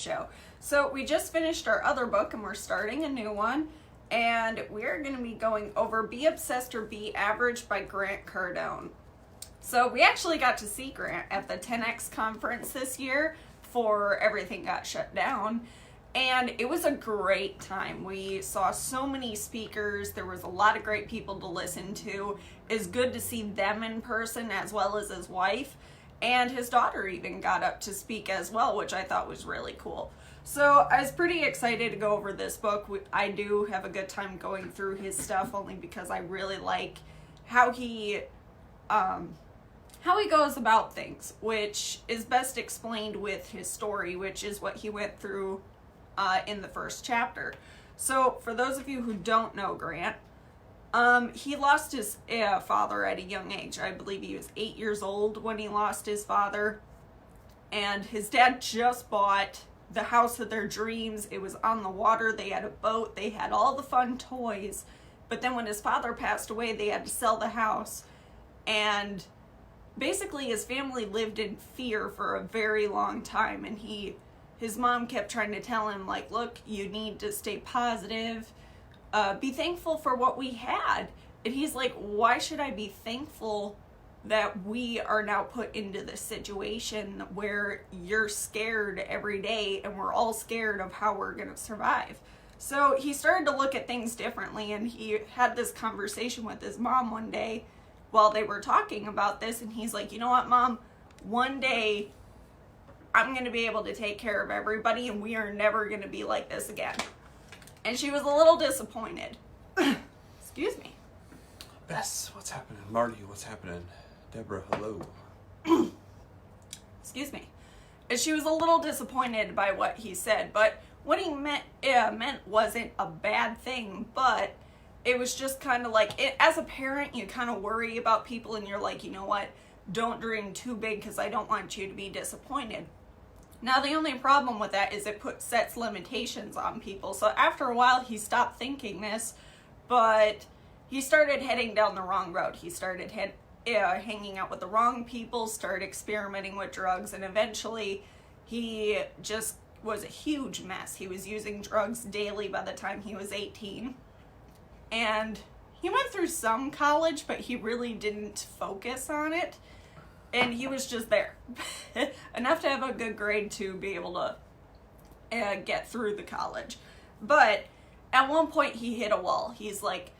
show. So we just finished our other book and we're starting a new one, and we're going to be going over Be Obsessed or Be Average by Grant Cardone. So we actually got to see Grant at the 10X conference this year before everything got shut down, and it was a great time. We saw so many speakers. There was a lot of great people to listen to. It's good to see them in person, as well as his wife, and his daughter even got up to speak as well, which I thought was really cool. So I was pretty excited to go over this book. I do have a good time going through his stuff, only because I really like how he goes about things, which is best explained with his story, which is what he went through in the first chapter. So for those of you who don't know Grant, he lost his father at a young age. I believe he was 8 years old when he lost his father, and his dad just bought the house of their dreams. It was on the water. They had a boat. They had all the fun toys. But then when his father passed away, they had to sell the house, and basically his family lived in fear for a very long time. And his mom kept trying to tell him, like, look, you need to stay positive, be thankful for what we had. And he's like, why should I be thankful that we are now put into this situation where you're scared every day and we're all scared of how we're going to survive? So he started to look at things differently, and he had this conversation with his mom one day while they were talking about this, and he's like, you know what, Mom, one day I'm going to be able to take care of everybody, and we are never going to be like this again. And she was a little disappointed. Excuse me. Bess, what's happening? Marty, what's happening? Deborah, hello. Excuse me. And she was a little disappointed by what he said, but what he meant wasn't a bad thing, but it was just kind of like, as a parent, you kind of worry about people, and you're like, you know what, don't dream too big because I don't want you to be disappointed. Now, the only problem with that is it sets limitations on people. So after a while, he stopped thinking this, but he started heading down the wrong road. He started hanging out with the wrong people, started experimenting with drugs, and eventually he just was a huge mess. He was using drugs daily by the time he was 18. And he went through some college, but he really didn't focus on it. And he was just there. Enough to have a good grade to be able to get through the college. But at one point he hit a wall. He's like,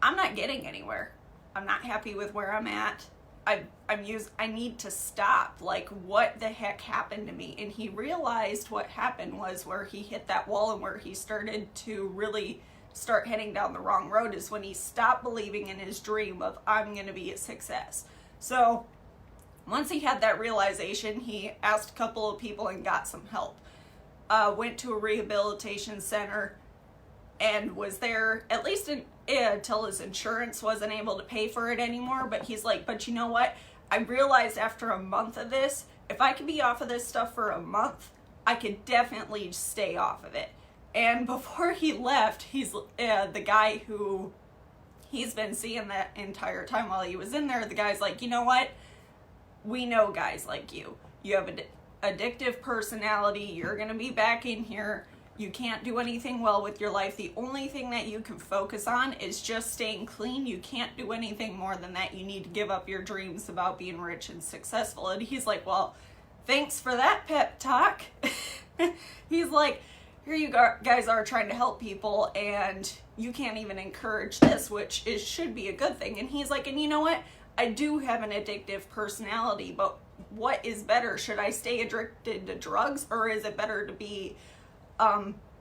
I'm not getting anywhere. I'm not happy with where I'm at. I need to stop. Like, what the heck happened to me? And he realized what happened was where he hit that wall, and where he started to really start heading down the wrong road is when he stopped believing in his dream of, I'm going to be a success. So once he had that realization, he asked a couple of people and got some help. Went to a rehabilitation center and was there at least until his insurance wasn't able to pay for it anymore. But he's like, but you know what? I realized after a month of this, if I could be off of this stuff for a month, I could definitely stay off of it. And before he left, he's the guy who he's been seeing that entire time while he was in there. The guy's like, you know what? We know guys like you. You have an addictive personality. You're going to be back in here. You can't do anything well with your life. The only thing that you can focus on is just staying clean. You can't do anything more than that. You need to give up your dreams about being rich and successful. And he's like, well, thanks for that pep talk. He's like, here you guys are trying to help people, and you can't even encourage this, which should be a good thing. And he's like, and you know what? I do have an addictive personality, but what is better? Should I stay addicted to drugs, or is it better to be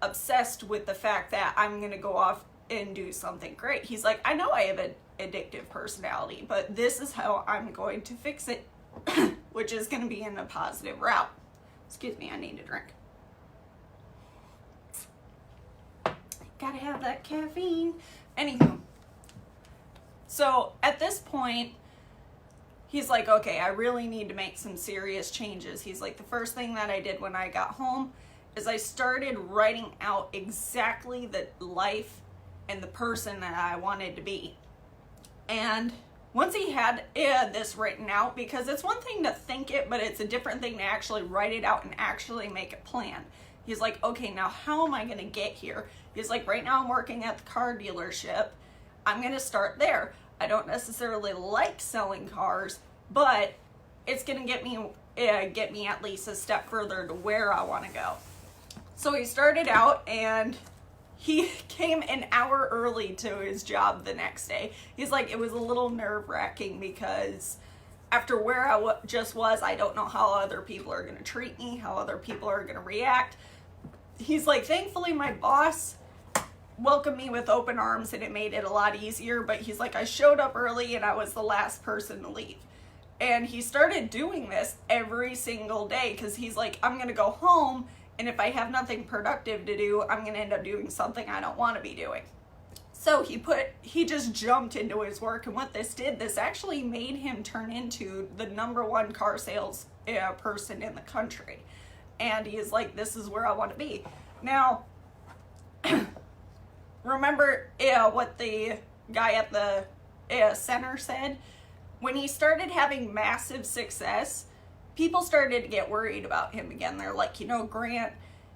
obsessed with the fact that I'm going to go off and do something great? He's like, I know I have an addictive personality, but this is how I'm going to fix it, which is going to be in a positive route. Excuse me, I need a drink. Gotta have that caffeine. Anywho, so at this point, he's like, okay, I really need to make some serious changes. He's like, the first thing that I did when I got home is I started writing out exactly the life and the person that I wanted to be. And once he had this written out, because it's one thing to think it, but it's a different thing to actually write it out and actually make a plan. He's like, okay, now how am I going to get here? He's like, right now I'm working at the car dealership. I'm going to start there. I don't necessarily like selling cars, but it's going to get me at least a step further to where I want to go. So he started out, and he came an hour early to his job the next day. He's like, it was a little nerve-wracking because after where I just was, I don't know how other people are going to treat me, how other people are going to react. He's like, thankfully my boss welcomed me with open arms and it made it a lot easier, but he's like, I showed up early and I was the last person to leave. And he started doing this every single day because he's like, I'm going to go home, and if I have nothing productive to do, I'm going to end up doing something I don't want to be doing. So he just jumped into his work, and what this actually made him turn into the #1 car sales person in the country. And he's like, this is where I want to be. Now, remember what the guy at the center said? When he started having massive success, people started to get worried about him again. They're like, Grant,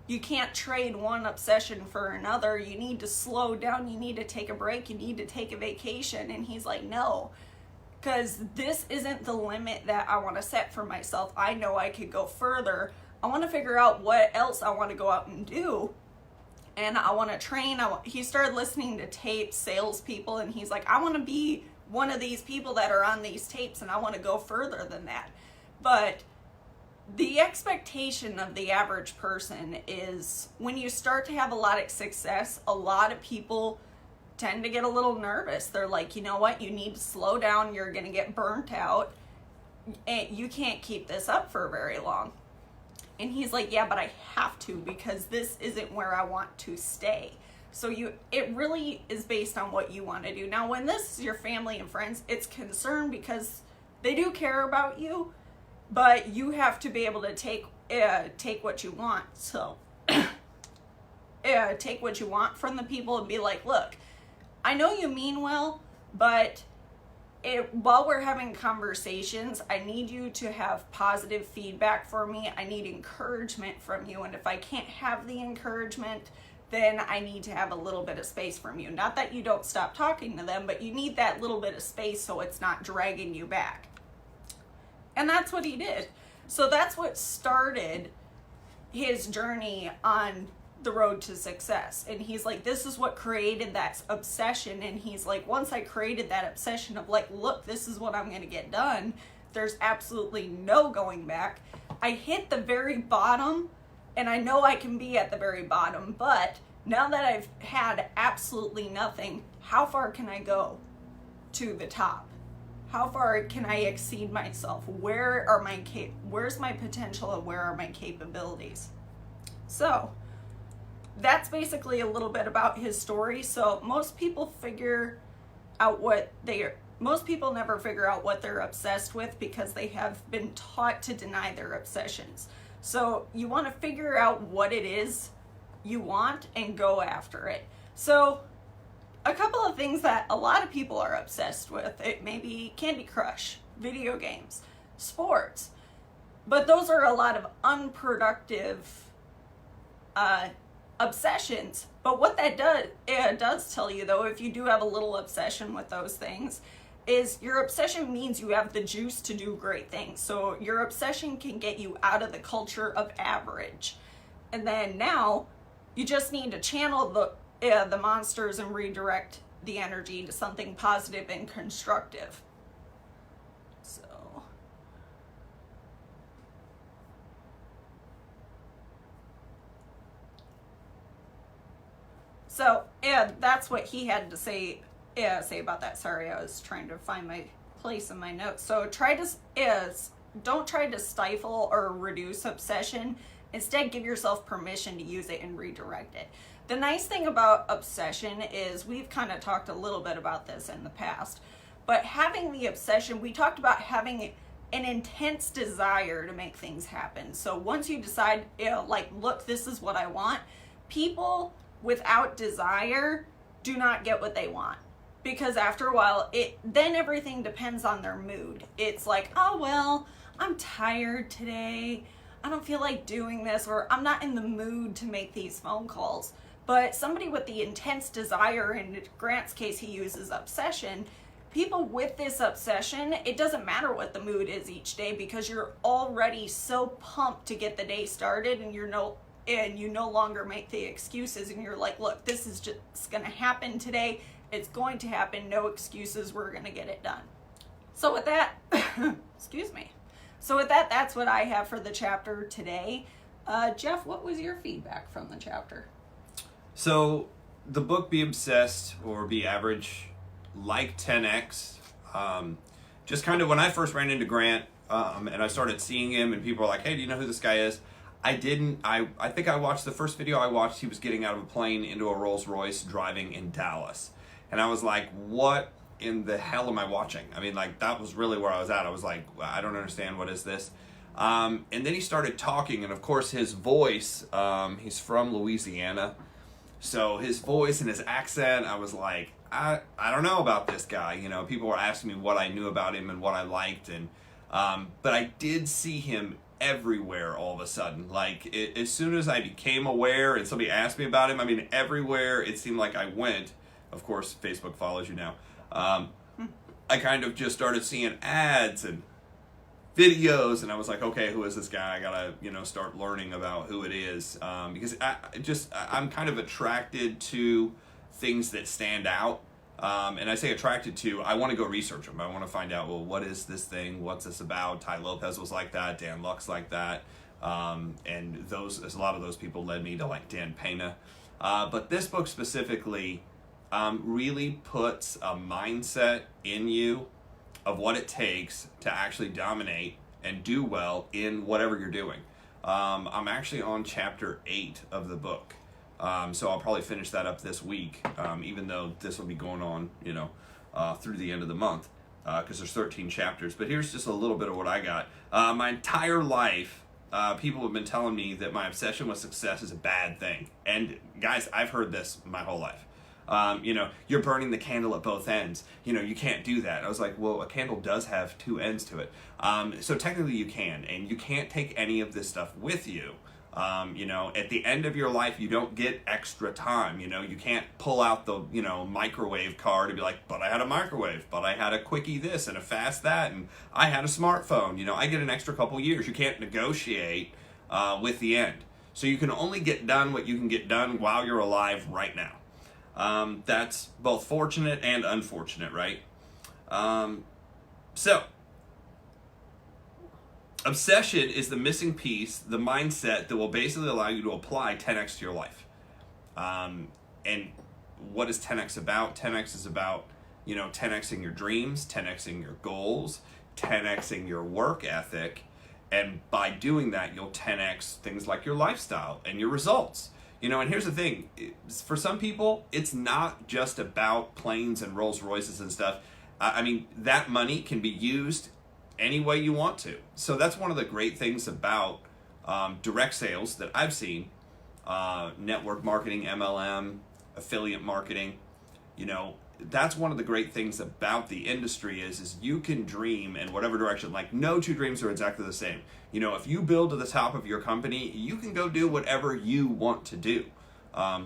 you can't trade one obsession for another. You need to slow down. You need to take a break. You need to take a vacation. And he's like, no, because this isn't the limit that I want to set for myself. I know I could go further. I want to figure out what else I want to go out and do. And I want to train. He started listening to tapes, salespeople, and he's like, I want to be one of these people that are on these tapes, and I want to go further than that. But the expectation of the average person is when you start to have a lot of success, a lot of people tend to get a little nervous. They're like, you know what? You need to slow down. You're going to get burnt out. And you can't keep this up for very long. And he's like, yeah, but I have to, because this isn't where I want to stay. So it really is based on what you want to do. Now, when this is your family and friends, it's concern because they do care about you, but you have to be able to take what you want. So take what you want from the people and be like, look, I know you mean well, but while we're having conversations, I need you to have positive feedback for me. I need encouragement from you. And if I can't have the encouragement, then I need to have a little bit of space from you. Not that you don't stop talking to them, but you need that little bit of space so it's not dragging you back. And that's what he did. So that's what started his journey on the road to success. And he's like, this is what created that obsession. And he's like, once I created that obsession of like, look, this is what I'm going to get done, there's absolutely no going back. I hit the very bottom, and I know I can be at the very bottom, but now that I've had absolutely nothing, how far can I go to the top? How far can I exceed myself? Where's my potential and where are my capabilities? So that's basically a little bit about his story. So most people never figure out what they're obsessed with because they have been taught to deny their obsessions. So you want to figure out what it is you want and go after it. So a couple of things that a lot of people are obsessed with, it may be Candy Crush, video games, sports, but those are a lot of unproductive obsessions. But what that does tell you, though, if you do have a little obsession with those things, is your obsession means you have the juice to do great things. So your obsession can get you out of the culture of average. And then now you just need to channel the monsters and redirect the energy to something positive and constructive. So yeah, that's what he had to say about that. Sorry, I was trying to find my place in my notes. So don't try to stifle or reduce obsession. Instead, give yourself permission to use it and redirect it. The nice thing about obsession is we've kind of talked a little bit about this in the past, but having the obsession, we talked about having an intense desire to make things happen. So once you decide, look, this is what I want, people without desire do not get what they want. because after a while, then everything depends on their mood. It's like, oh, well, I'm tired today. I don't feel like doing this, or I'm not in the mood to make these phone calls. But somebody with the intense desire, in Grant's case, he uses obsession. People with this obsession, it doesn't matter what the mood is each day, because you're already so pumped to get the day started, and you no longer make the excuses, and you're like, look, this is just going to happen today. It's going to happen. No excuses. We're going to get it done. So with that, excuse me. So with that, that's what I have for the chapter today. Jeff, what was your feedback from the chapter? So the book Be Obsessed or Be Average, like 10X, just kind of when I first ran into Grant and I started seeing him and people were like, hey, do you know who this guy is? I didn't. I think I watched the first video I watched. He was getting out of a plane into a Rolls Royce driving in Dallas. And I was like, what in the hell am I watching? I mean, like, that was really where I was at. I was like, I don't understand. What is this? And then he started talking. And of course, his voice, he's from Louisiana. So his voice and his accent, I was like, I don't know about this guy. You know, people were asking me what I knew about him and what I liked. And but I did see him everywhere all of a sudden. Like, as soon as I became aware and somebody asked me about him, I mean, everywhere it seemed like I went. Of course, Facebook follows you now. I kind of just started seeing ads and videos, and I was like, okay, who is this guy? I gotta, start learning about who it is, because I'm kind of attracted to things that stand out. And I say attracted to, I want to go research them. I want to find out, well, what is this thing? What's this about? Ty Lopez was like that. Dan Luck's like that. And a lot of those people led me to like Dan Pena. But this book specifically really puts a mindset in you of what it takes to actually dominate and do well in whatever you're doing. I'm actually on chapter 8 of the book. So I'll probably finish that up this week, even though this will be going on, through the end of the month, because there's 13 chapters. But here's just a little bit of what I got. My entire life, people have been telling me that my obsession with success is a bad thing. And guys, I've heard this my whole life. You're burning the candle at both ends. You can't do that. I was like, well, a candle does have two ends to it. So technically you can, and you can't take any of this stuff with you. At the end of your life, you don't get extra time. You can't pull out the, microwave card and be like, but I had a microwave, but I had a quickie this and a fast that, and I had a smartphone. I get an extra couple years. You can't negotiate with the end. So you can only get done what you can get done while you're alive right now. That's both fortunate and unfortunate, right? So, obsession is the missing piece, the mindset that will basically allow you to apply 10x to your life. And what is 10x about? 10x is about, 10xing your dreams, 10xing your goals, 10xing your work ethic. And by doing that, you'll 10x things like your lifestyle and your results. And here's the thing, for some people, it's not just about planes and Rolls Royces and stuff. I mean, that money can be used any way you want to. So that's one of the great things about direct sales that I've seen, network marketing, MLM, affiliate marketing. That's one of the great things about the industry is you can dream in whatever direction. Like, no two dreams are exactly the same. If you build to the top of your company, you can go do whatever you want to do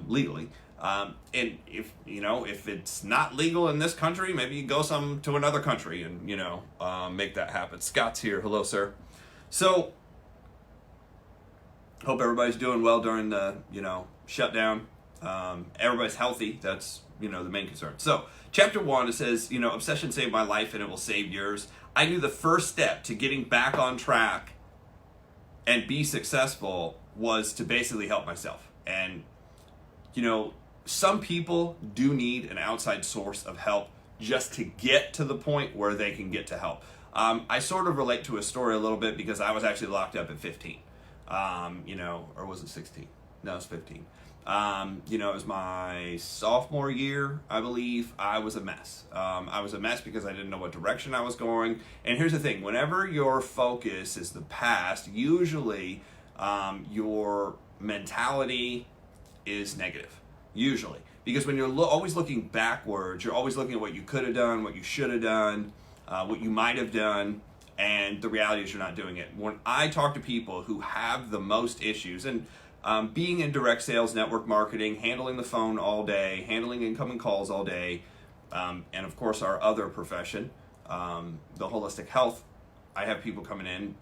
legally. And if it's not legal in this country, maybe you go to another country and, make that happen. Scott's here. Hello, sir. So, hope everybody's doing well during the, shutdown. Everybody's healthy. That's, the main concern. So, chapter 1, it says, obsession saved my life and it will save yours. I knew the first step to getting back on track and be successful was to basically help myself. And, some people do need an outside source of help just to get to the point where they can get to help. I sort of relate to a story a little bit because I was actually locked up at 15, or was it 16? No, it was 15. It was my sophomore year, I believe. I was a mess. I was a mess because I didn't know what direction I was going. And here's the thing, whenever your focus is the past, usually your mentality is negative. usually. Because when you're always looking backwards, you're always looking at what you could have done, what you should have done, what you might have done, and the reality is you're not doing it. When I talk to people who have the most issues, and being in direct sales, network marketing, handling the phone all day, handling incoming calls all day, and of course our other profession, the holistic health, I have people coming in.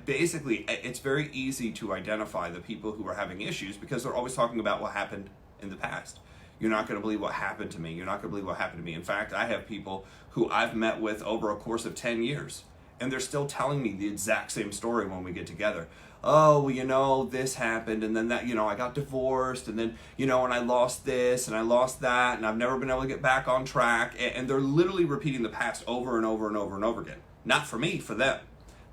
It's very easy to identify the people who are having issues because they're always talking about what happened in the past. You're not going to believe what happened to me. You're not going to believe what happened to me. In fact, I have people who I've met with over a course of 10 years, and they're still telling me the exact same story when we get together. Oh, well, this happened, and then that, I got divorced, and then, and I lost this, and I lost that, and I've never been able to get back on track. And they're literally repeating the past over and over and over and over again. Not for me, for them.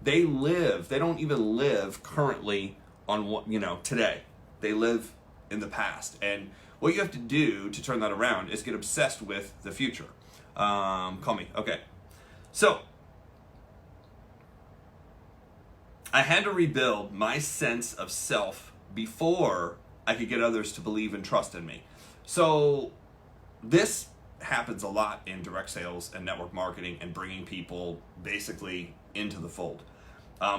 They don't even live currently on what, today. They live in the past. And what you have to do to turn that around is get obsessed with the future. Call me. Okay. So, I had to rebuild my sense of self before I could get others to believe and trust in me. So, this happens a lot in direct sales and network marketing and bringing people basically into the fold.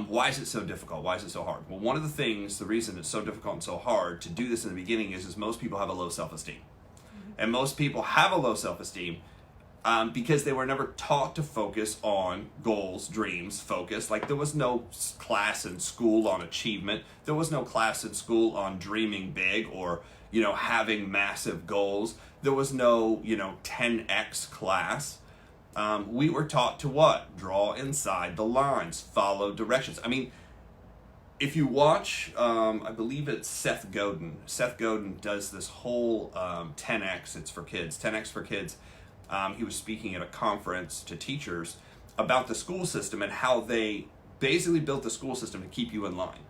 Why is it so difficult? Why is it so hard? Well, one of the reason it's so difficult and so hard to do this in the beginning is most people have a low self-esteem. And most people have a low self-esteem because they were never taught to focus on goals, dreams, focus. Like there was no class in school on achievement. There was no class in school on dreaming big or, having massive goals. There was no, 10X class. We were taught to what? Draw inside the lines, follow directions. I mean, if you watch, I believe it's Seth Godin. Seth Godin does this whole 10X, it's for kids, 10X for kids. He was speaking at a conference to teachers about the school system and how they basically built the school system to keep you in line.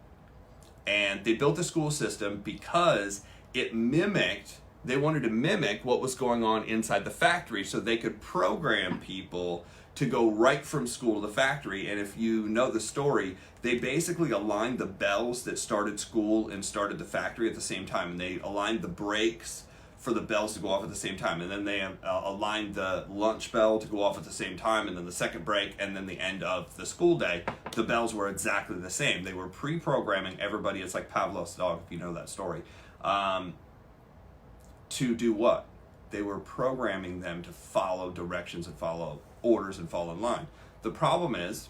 And they built the school system because they wanted to mimic what was going on inside the factory so they could program people to go right from school to the factory. And if you know the story, they basically aligned the bells that started school and started the factory at the same time. And they aligned the brakes for the bells to go off at the same time. And then they aligned the lunch bell to go off at the same time, and then the second break, and then the end of the school day. The bells were exactly the same. They were pre-programming everybody. It's like Pavlov's dog, if you know that story. To do what? They were programming them to follow directions and follow orders and fall in line. The problem is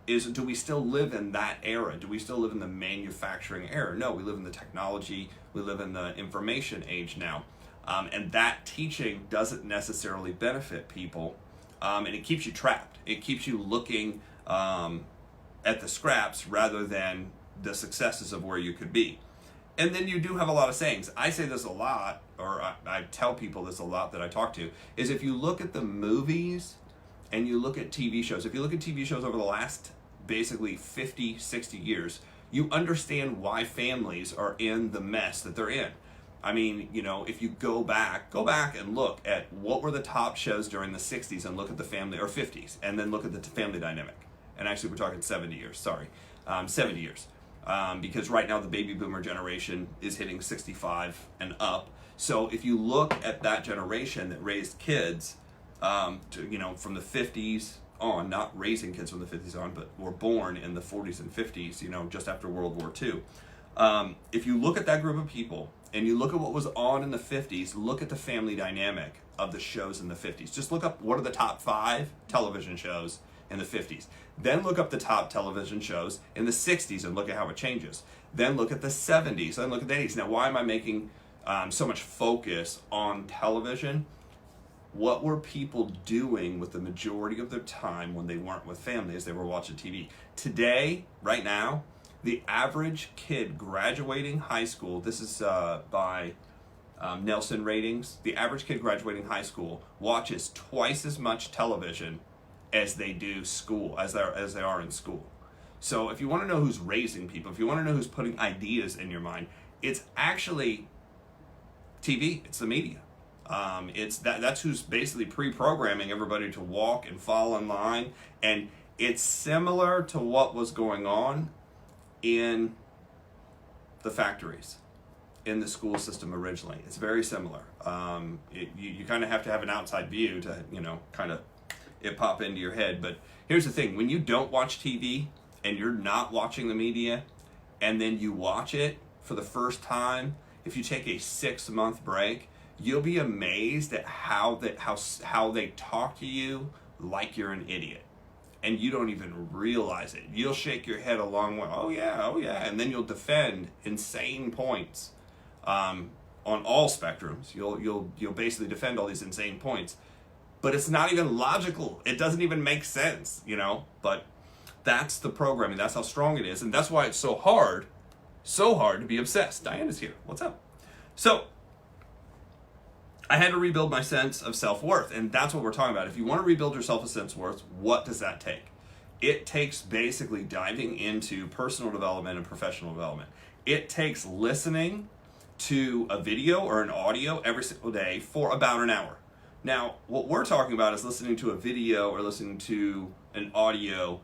do we still live in that era? Do we still live in the manufacturing era? No, we live in the technology, we live in the information age now. And that teaching doesn't necessarily benefit people, and it keeps you trapped. It keeps you looking at the scraps rather than the successes of where you could be. And then you do have a lot of sayings. I say this a lot, or I tell people this a lot that I talk to, is if you look at the movies and you look at TV shows, if you look at TV shows over the last basically 50, 60 years, you understand why families are in the mess that they're in. I mean, if you go back and look at what were the top shows during the 60s and look at the family, or 50s, and then look at the family dynamic. And actually we're talking 70 years, 70 years. Because right now the baby boomer generation is hitting 65 and up. So if you look at that generation that raised kids, from the 50s on, not raising kids from the 50s on, but were born in the 40s and 50s, just after World War II. If you look at that group of people and you look at what was on in the 50s, look at the family dynamic of the shows in the 50s. Just look up what are the top 5 television shows in the 50s. Then look up the top television shows in the 60s and look at how it changes. Then look at the 70s, then look at the 80s. Now, why am I making so much focus on television? What were people doing with the majority of their time when they weren't with families? They were watching TV. Today, right now, the average kid graduating high school, this is by Nelson Ratings, the average kid graduating high school watches twice as much television as they do school, as they are in school. So if you want to know who's raising people, if you want to know who's putting ideas in your mind, it's actually TV, it's the media. That's who's basically pre-programming everybody to walk and fall in line. And it's similar to what was going on in the factories. in the school system originally. It's very similar. You kind of have to have an outside view to, kind of it pop into your head. But here's the thing. When you don't watch TV and you're not watching the media and then you watch it for the first time, if you take a 6-month break, you'll be amazed at how they talk to you like you're an idiot. And you don't even realize it. You'll shake your head along with, oh yeah, and then you'll defend insane points on all spectrums. You'll basically defend all these insane points, but it's not even logical. It doesn't even make sense, But that's the programming. That's how strong it is, and that's why it's so hard to be obsessed. Diana's here. What's up? So I had to rebuild my sense of self-worth, and that's what we're talking about. If you want to rebuild your self-worth, what does that take? It takes basically diving into personal development and professional development. It takes listening to a video or an audio every single day for about an hour. Now, what we're talking about is listening to a video or listening to an audio,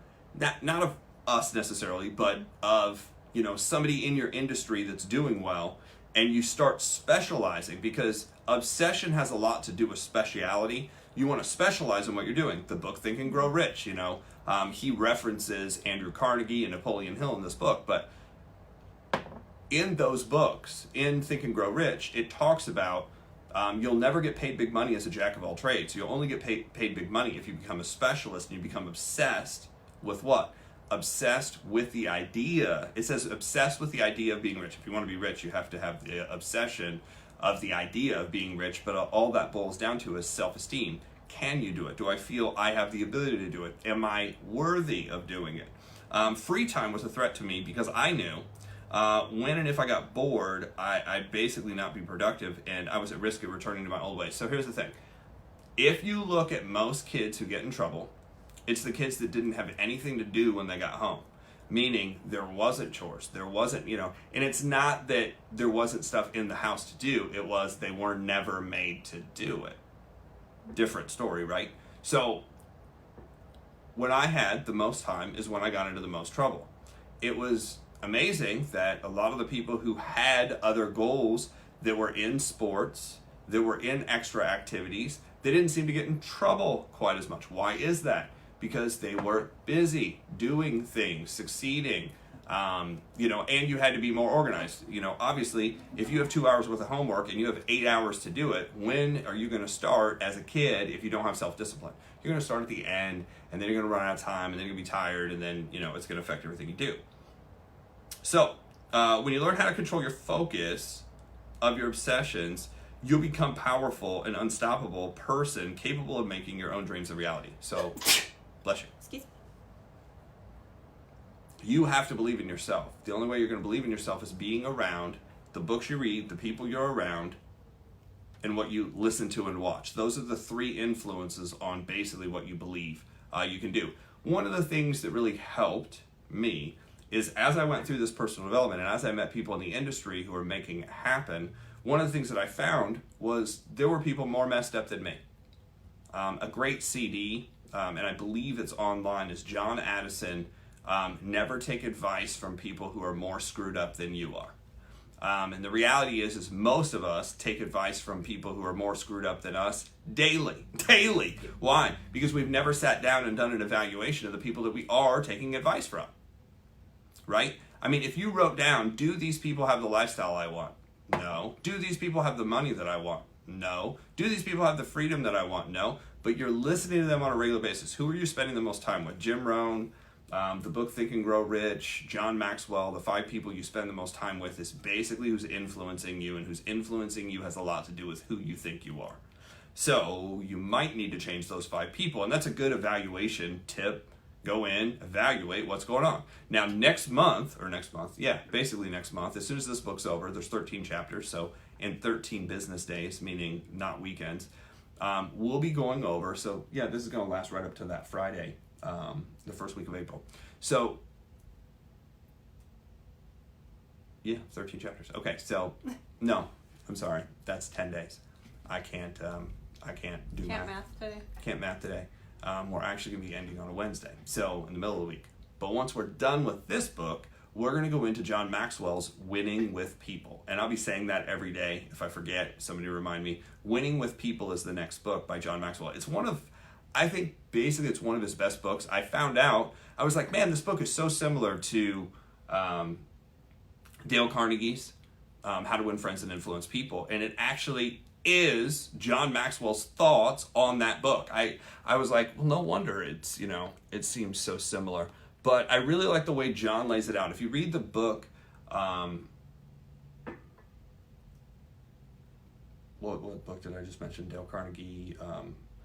not of us necessarily, but of somebody in your industry that's doing well, and you start specializing, because obsession has a lot to do with speciality. You want to specialize in what you're doing. The book Think and Grow Rich, he references Andrew Carnegie and Napoleon Hill in this book, but in those books, in Think and Grow Rich, it talks about you'll never get paid big money as a jack of all trades. You'll only get paid big money if you become a specialist and you become obsessed with what? Obsessed with the idea. It says obsessed with the idea of being rich. If you want to be rich, you have to have the obsession of the idea of being rich, but all that boils down to is self-esteem. Can you do it? Do I feel I have the ability to do it? Am I worthy of doing it? Free time was a threat to me because I knew when and if I got bored, I'd basically not be productive, and I was at risk of returning to my old ways. So here's the thing. If you look at most kids who get in trouble, it's the kids that didn't have anything to do when they got home. Meaning there wasn't chores, there wasn't, and it's not that there wasn't stuff in the house to do, it was they were never made to do it. Different story, right? So when I had the most time is when I got into the most trouble. It was amazing that a lot of the people who had other goals that were in sports, that were in extra activities, they didn't seem to get in trouble quite as much. Why is that? Because they were busy doing things, succeeding, and you had to be more organized. Obviously, if you have 2 hours worth of homework and you have 8 hours to do it, when are you going to start as a kid if you don't have self-discipline? You're going to start at the end, and then you're going to run out of time, and then you're going to be tired, and then, it's going to affect everything you do. So, when you learn how to control your focus of your obsessions, you'll become powerful and unstoppable person capable of making your own dreams a reality. So, bless you. Excuse me. You have to believe in yourself. The only way you're going to believe in yourself is being around the books you read, the people you're around, and what you listen to and watch. Those are the 3 influences on basically what you believe you can do. One of the things that really helped me is as I went through this personal development and as I met people in the industry who were making it happen, one of the things that I found was there were people more messed up than me. A great CD, and I believe it's online, is John Addison, Never Take Advice from People Who Are More Screwed Up Than You Are. And the reality is most of us take advice from people who are more screwed up than us daily. Why? Because we've never sat down and done an evaluation of the people that we are taking advice from. Right? I mean, if you wrote down, do these people have the lifestyle I want? No. Do these people have the money that I want? No. Do these people have the freedom that I want? No. But you're listening to them on a regular basis. Who are you spending the most time with? Jim Rohn, the book Think and Grow Rich, John Maxwell, the 5 people you spend the most time with is basically who's influencing you, and who's influencing you has a lot to do with who you think you are. So you might need to change those 5 people, and that's a good evaluation tip. Go in, evaluate what's going on. Now next month, basically next month, as soon as this book's over, there's 13 chapters, so in 13 business days, meaning not weekends, we'll be going over, so yeah, this is going to last right up to that Friday, the first week of April. So, yeah, 13 chapters. Okay, so, no, I'm sorry, that's 10 days. I can't do math today. Can't math today. We're actually going to be ending on a Wednesday, so in the middle of the week. But once we're done with this book, we're going to go into John Maxwell's Winning with People. And I'll be saying that every day. If I forget, somebody remind me. Winning with People is the next book by John Maxwell. It's I think basically it's one of his best books. I found out, I was like, man, this book is so similar to Dale Carnegie's How to Win Friends and Influence People. And it actually is John Maxwell's thoughts on that book. I was like, well, no wonder it seems so similar. But I really like the way John lays it out. If you read the book, what book did I just mention? Dale Carnegie,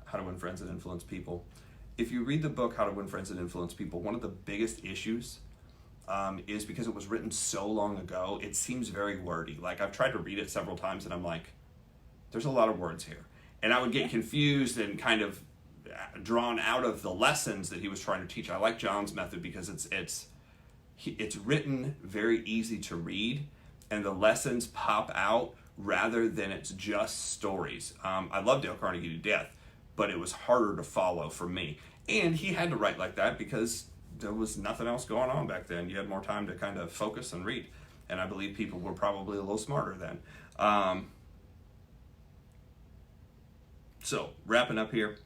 How to Win Friends and Influence People. If you read the book, How to Win Friends and Influence People, one of the biggest issues is because it was written so long ago, it seems very wordy. Like, I've tried to read it several times, and I'm like, there's a lot of words here. And I would get confused and kind of drawn out of the lessons that he was trying to teach. I like John's method because it's written very easy to read, and the lessons pop out rather than it's just stories. I love Dale Carnegie to death, but it was harder to follow for me. And he had to write like that because there was nothing else going on back then. You had more time to kind of focus and read. And I believe people were probably a little smarter then. So, wrapping up here.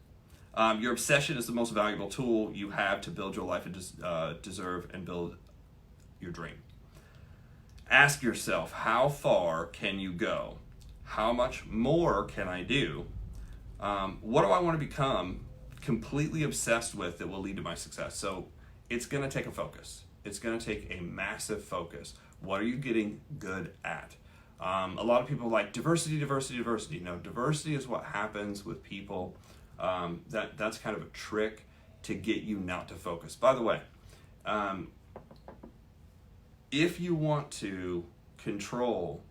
Your obsession is the most valuable tool you have to build your life and deserve and build your dream. Ask yourself, how far can you go? How much more can I do? What do I want to become completely obsessed with that will lead to my success? So it's going to take a focus. It's going to take a massive focus. What are you getting good at? A lot of people are like diversity. No, diversity is what happens with people. That's kind of a trick to get you not to focus. By the way, if you want to control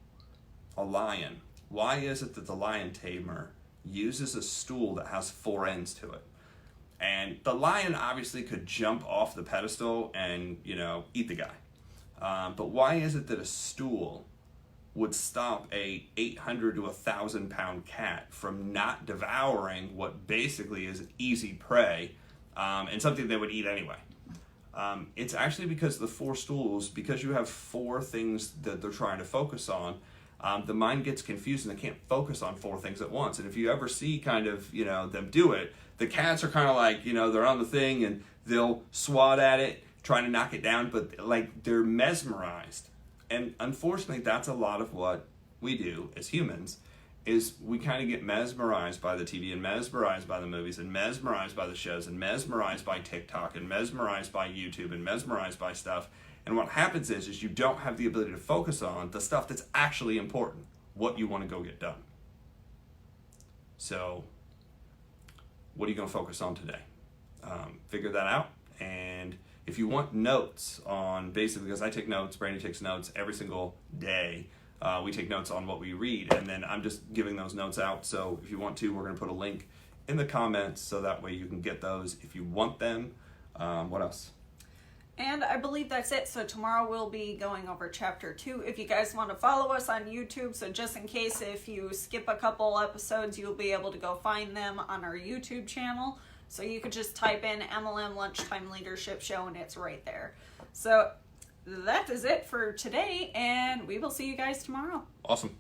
a lion, why is it that the lion tamer uses a stool that has 4 ends to it? And the lion obviously could jump off the pedestal and, eat the guy. But why is it that a stool would stop a 800 to 1,000 pound cat from not devouring what basically is easy prey and something they would eat anyway? It's actually because the 4 stools, because you have 4 things that they're trying to focus on, the mind gets confused and they can't focus on 4 things at once. And if you ever see kind of, them do it, the cats are kind of like, they're on the thing and they'll swat at it, trying to knock it down, but like they're mesmerized. And unfortunately, that's a lot of what we do as humans, is we kind of get mesmerized by the TV and mesmerized by the movies and mesmerized by the shows and mesmerized by TikTok and mesmerized by YouTube and mesmerized by stuff. And what happens is you don't have the ability to focus on the stuff that's actually important, what you want to go get done. So what are you going to focus on today? Figure that out. And if you want notes on, basically, because I take notes, Brandy takes notes every single day. We take notes on what we read, and then I'm just giving those notes out. So if you want to, we're going to put a link in the comments so that way you can get those if you want them. What else? And I believe that's it. So tomorrow we'll be going over chapter 2. If you guys want to follow us on YouTube, so just in case if you skip a couple episodes, you'll be able to go find them on our YouTube channel. So you could just type in MLM Lunchtime Leadership Show and it's right there. So that is it for today, and we will see you guys tomorrow. Awesome.